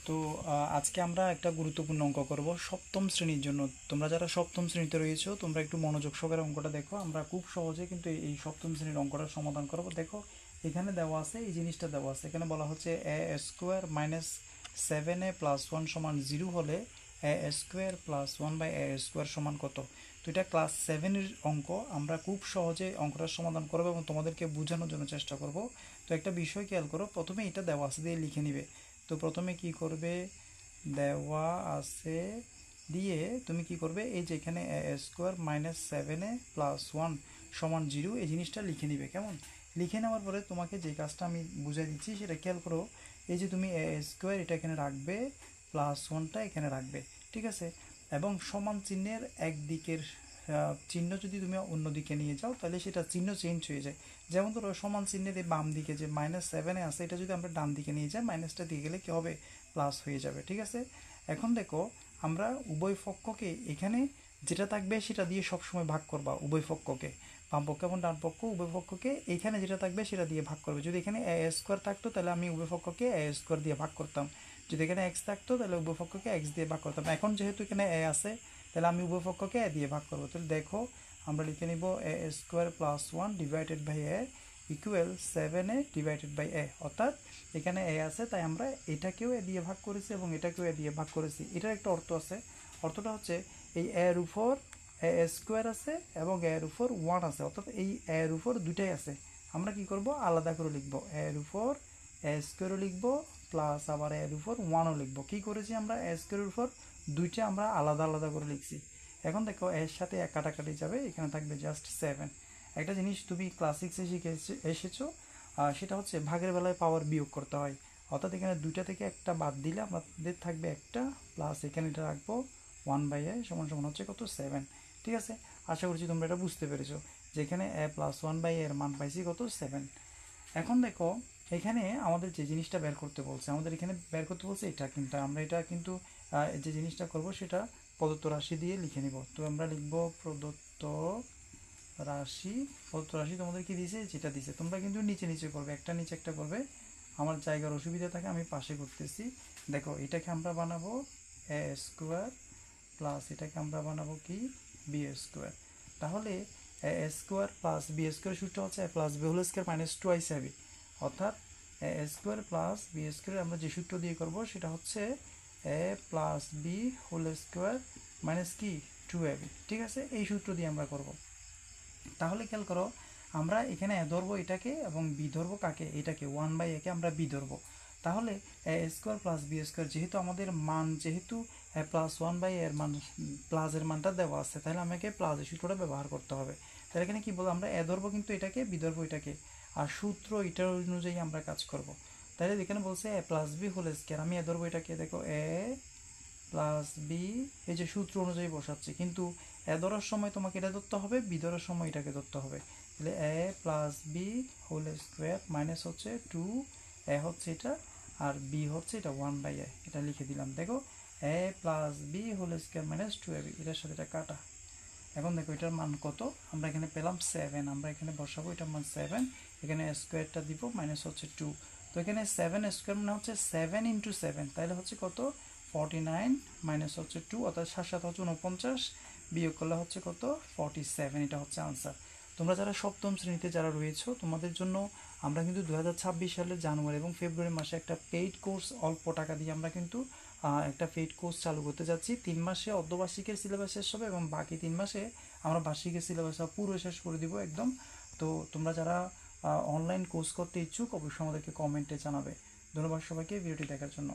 তো আজকে আমরা একটা গুরুত্বপূর্ণ অঙ্ক করব সপ্তম শ্রেণীর জন্য। তোমরা যারা সপ্তম শ্রেণীতে রয়েছো তোমরা একটু মনোযোগ সহকারে অঙ্কটা দেখো। আমরা খুব সহজে কিন্তু এই সপ্তম শ্রেণীর অঙ্কটার সমাধান করব। দেখো এখানে দেওয়া আছে, এই জিনিসটা দেওয়া আছে, এখানে বলা হচ্ছে এ স্কোয়ার মাইনাস 7a প্লাস 1 সমান 0 হলে এ স্কোয়ার প্লাস 1/a স্কোয়ার সমান কত। তো এটা ক্লাস 7-এর অঙ্ক। আমরা খুব সহজে অঙ্কটার সমাধান করবো এবং তোমাদেরকে বোঝানোর জন্য চেষ্টা করব। তো একটা বিষয় খেয়াল করো, প্রথমে এটা দেওয়া আছে দিয়ে লিখে নিবে। তো প্রথমে কি করবে, দেওয়া আছে দিয়ে তুমি কি করবে, এই যে এখানে এ স্কোয়ার মাইনাস 7a প্লাস 1 সমান 0 এই জিনিসটা লিখে নিবে। কেমন? লিখে নেওয়ার পরে তোমাকে যে কাজটা আমি বুঝাই দিচ্ছি সেটা খেয়াল করো। এই যে তুমি এ স্কোয়ার এটা এখানে রাখবে, প্লাস 1টা এখানে রাখবে, ঠিক আছে? এবং সমান চিহ্নের একদিকের চিহ্ন যদি তুমি অন্যদিকে নিয়ে যাও তাহলে সেটা চিহ্ন চেঞ্জ হয়ে যায়। যেমন ধরো সমান চিহ্নের এই বাম দিকে যে -7 আছে, এটা যদি আমরা ডান দিকে নিয়ে যাই মাইনাসটা দিয়ে গেলে কি হবে, প্লাস হয়ে যাবে, ঠিক আছে? এখন দেখো আমরা উভয় পক্ষকে এখানে যেটা থাকবে সেটা দিয়ে সবসময় ভাগ করবা, উভয় পক্ষকে, বাম পক্ষ এবং ডান পক্ষ উভয় পক্ষকে এইখানে যেটা থাকবে সেটা দিয়ে ভাগ করবে। যদি এখানে এ স্কোয়ার থাকতো তাহলে আমি উভয় পক্ষকে এ স্কোয়ার দিয়ে ভাগ করতাম, যদি এখানে এক্স থাকতো তাহলে উভয় পক্ষকে এক্স দিয়ে ভাগ করতাম। এখন যেহেতু এখানে এ আছে তাহলে আমি উভয় পক্ষকে এ দিয়ে ভাগ করবো। তাহলে দেখো আমরা লিখে নিব a square plus 1 divided by a equal 7a divided by a. অর্থাৎ এখানে এ আছে তাই আমরা এটাকেও এ দিয়ে ভাগ করেছি এবং এটাকেও এ দিয়ে ভাগ করেছি। এটার একটা অর্থ আছে, অর্থটা হচ্ছে এই এর উপর এ স্কোয়ার আছে এবং এর উপর 1 আছে, অর্থাৎ এই এর উপর দুইটাই আছে। আমরা কি করব, আলাদা করে লিখব, এর উপর এ স্কোয়ারও লিখব প্লাস আবার এর উপর 1ও লিখব। কি করেছি আমরা, এ স্কোয়ারের উপর দুইটা আমরা আলাদা আলাদা করে লিখছি। এখন দেখো এর সাথে এক কাটাকাটি যাবে, এখানে থাকবে জাস্ট 7। একটা জিনিস তুমি ক্লাস 6-এ শিখে এসেছো, সেটা হচ্ছে ভাগের বেলায় পাওয়ার বিয়োগ করতে হয়। অর্থাৎ এখানে দুইটা থেকে একটা বাদ দিলে আমাদের থাকবে একটা, প্লাস এখানে এটা রাখবো 1/a সমান সমান হচ্ছে কত, 7। ঠিক আছে, আশা করছি তোমরা এটা বুঝতে পেরেছো যে এখানে a প্লাস 1/a এর মান পাইছি কত, 7। এখন দেখো এখানে আমাদের যে জিনিসটা বের করতে বলছে, আমাদের এখানে বের করতে বলছে এটা, কিন্তু আমরা এটা কিন্তু যে জিনিসটা করব সেটা প্রদত্ত রাশি দিয়ে লিখে নিব। তো আমরা লিখব প্রদত্ত রাশি। প্রদত্ত রাশি তোমাদের কি দিয়েছে, যেটা দিয়েছে তোমরা কিন্তু নিচে নিচে করবে, একটা নিচে একটা করবে। আমার জায়গার অসুবিধা থাকে আমি পাশে করতেছি। দেখো এটাকে আমরা বানাবো এ স্কোয়ার প্লাস এটাকে আমরা বানাবো কি, বি স্কোয়ার। তাহলে a square plus b square সূত্র হচ্ছে a plus b whole square minus 2ac। অর্থাৎ a square plus b square আমরা যে সূত্র দিয়ে করব সেটা হচ্ছে a plus b whole square minus কি, 2ab। ঠিক আছে, এই সূত্র দিয়ে আমরা করব। তাহলে খেয়াল করো আমরা এখানে এ ধরবো এটাকে এবং বি ধরবো কাকে, এটাকে 1/a কে আমরা বি ধরবো। তাহলে a square plus b square যেহেতু আমাদের মান, যেহেতু এ প্লাস 1/a এর মান, প্লাসের মানটা দেওয়া আছে, তাহলে আমাকে প্লাসের সূত্রটা ব্যবহার করতে হবে। তাহলে এখানে কি বলবো, আমরা এ ধরবো কিন্তু এটাকে, বি ধরবো এটাকে, আর সূত্র এটার অনুযায়ী আমরা কাজ করব। তাহলে এখানে বলছে এ প্লাস বি হোল স্কোয়ার, আমি এ ধরবো এটাকে, দেখো এ প্লাস বি, এই যে সূত্র অনুযায়ী বসাচ্ছি, কিন্তু এ ধরার সময় তোমাকে এটা ধরতে হবে, বি ধরার সময় এটাকে ধরতে হবে। তাহলে a plus b whole square minus হচ্ছে 2, এ হচ্ছে এটা আর বি হচ্ছে এটা 1/a, এটা লিখে দিলাম। দেখো a plus b whole square minus 2ab, এটার সাথে এটা কাটা। এখন দেখো এটার মান কত, আমরা এখানে পেলাম 7, আমরা এখানে বসাবো এটার মান 7, এখানে স্কোয়ারটা দিব মাইনাস হচ্ছে 2। তো এখানে 7 স্কোয়ার মানে হচ্ছে 7 ইন্টু 7, তাহলে হচ্ছে কত, 49 মাইনাস হচ্ছে 2, অর্থাৎ 7 হচ্ছে 49, বিয়োগ করলে হচ্ছে কত, 47। এটা হচ্ছে আনসার। তোমরা যারা সপ্তম শ্রেণীতে যারা রয়েছো তোমাদের জন্য আমরা কিন্তু 2026 সালের জানুয়ারি এবং ফেব্রুয়ারি মাসে একটা পেইড কোর্স অল্প টাকা দিয়ে আমরা কিন্তু একটা পেইড কোর্স চালু করতে যাচ্ছি। 3 মাসে অর্ধবার্ষিকের সিলেবাস শেষ হবে এবং বাকি 3 মাসে আমরা বার্ষিকের সিলেবাস পুরো শেষ করে দিব একদম। তো তোমরা যারা অনলাইন কোর্স করতে ইচ্ছুক অবশ্যই আমাদেরকে কমেন্টে জানাবে। ধন্যবাদ সবাইকে ভিডিওটি দেখার জন্য।